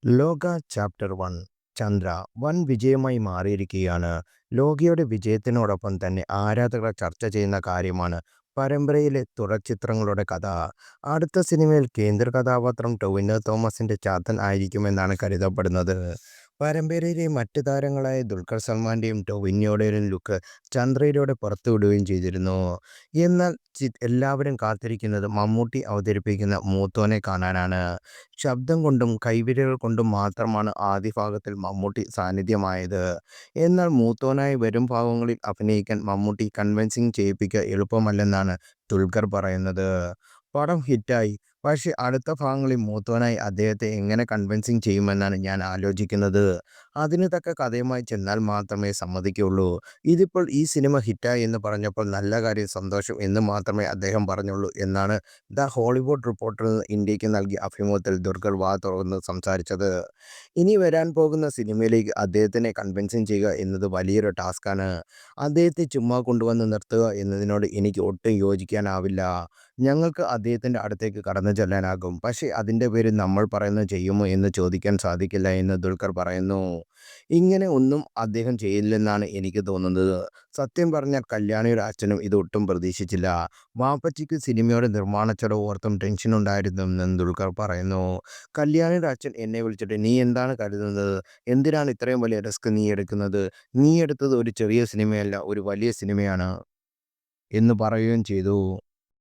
ലോക ചാപ്റ്റർ 1 ചന്ദ്ര വൻ വിജയമായി മാറിയിരിക്കുകയാണ്. ലോകയുടെ വിജയത്തിനോടൊപ്പം തന്നെ ആരാധകർ ചർച്ച ചെയ്യുന്ന കാര്യമാണ് പരമ്പരയിലെ തുടർചിത്രങ്ങളുടെ കഥ. അടുത്ത സിനിമയിൽ കേന്ദ്ര കഥാപാത്രം ടൊവിനോ തോമസിന്റെ ചാത്തൻ ആയിരിക്കുമെന്നാണ് കരുതപ്പെടുന്നത്. പരമ്പരയിലെ മറ്റ് താരങ്ങളായ ദുൽഖർ സൽമാന്റെയും ടൊവിനോയുടെയും ലുക്ക് ചന്ദ്രയിലൂടെ പുറത്തുവിടുകയും ചെയ്തിരുന്നു. എന്നാൽ എല്ലാവരും കാത്തിരിക്കുന്നത് മമ്മൂട്ടി അവതരിപ്പിക്കുന്ന മൂത്തോനെ കാണാനാണ്. ശബ്ദം കൊണ്ടും കൈവിരലുകൾ കൊണ്ടും മാത്രമാണ് ആദ്യ ഭാഗത്തിൽ മമ്മൂട്ടി സാന്നിധ്യമായത്. എന്നാൽ മൂത്തോനായി വരും ഭാഗങ്ങളിൽ അഭിനയിക്കാൻ മമ്മൂട്ടി കൺവിൻസിംഗ് ചെയ്യിപ്പിക്കുക എളുപ്പമല്ലെന്നാണ് ദുൽഖർ പറയുന്നത്. പടം ഹിറ്റായി. പക്ഷേ അടുത്ത ഭാഗങ്ങളിൽ മൂത്തോനായി അദ്ദേഹത്തെ എങ്ങനെ കൺവിൻസിംഗ് ചെയ്യുമെന്നാണ് ഞാൻ ആലോചിക്കുന്നത്. അതിന് തക്ക കഥയുമായി ചെന്നാൽ മാത്രമേ സമ്മതിക്കുള്ളൂ. ഇതിപ്പോൾ ഈ സിനിമ ഹിറ്റായി എന്ന് പറഞ്ഞപ്പോൾ നല്ല കാര്യം, സന്തോഷം എന്ന് മാത്രമേ അദ്ദേഹം പറഞ്ഞുള്ളൂ എന്നാണ് ദ ഹോളിവുഡ് റിപ്പോർട്ടറിന് ഇന്ത്യക്ക് നൽകിയ അഭിമുഖത്തിൽ ദുൽഖർ വാ തുറന്ന് സംസാരിച്ചത്. ഇനി വരാൻ പോകുന്ന സിനിമയിലേക്ക് അദ്ദേഹത്തിനെ കൺവിൻസിംഗ് ചെയ്യുക എന്നത് വലിയൊരു ടാസ്ക്കാണ്. അദ്ദേഹത്തെ ചുമ്മാ കൊണ്ടുവന്ന് നിർത്തുക എന്നതിനോട് എനിക്ക് ഒട്ടും യോജിക്കാനാവില്ല. ഞങ്ങൾക്ക് അദ്ദേഹത്തിൻ്റെ അടുത്തേക്ക് കടന്നു ചെല്ലാനാകും. പക്ഷേ അതിൻ്റെ പേരിൽ നമ്മൾ പറയുന്നത് ചെയ്യുമോ എന്ന് ചോദിക്കാൻ സാധിക്കില്ല എന്ന് ദുൽഖർ പറയുന്നു. ഇങ്ങനെ ഒന്നും അദ്ദേഹം ചെയ്യില്ലെന്നാണ് എനിക്ക് തോന്നുന്നത്. സത്യം പറഞ്ഞാൽ കല്യാണിയുടെ അച്ഛനും ഇതൊട്ടും പ്രതീക്ഷിച്ചില്ല. വാപ്പച്ചിക്ക് സിനിമയുടെ നിർമ്മാണച്ചെലവ് ഓർത്തും ടെൻഷനുണ്ടായിരുന്നെന്നും ദുൽഖർ പറയുന്നു. കല്യാണിയുടെ അച്ഛൻ എന്നെ വിളിച്ചിട്ട് "നീ എന്താണ് കരുതുന്നത്? എന്തിനാണ് ഇത്രയും വലിയ റിസ്ക് നീ എടുക്കുന്നത്? നീ എടുത്തത് ഒരു ചെറിയ സിനിമയല്ല, ഒരു വലിയ സിനിമയാണ്" എന്ന് പറയുകയും ചെയ്തു.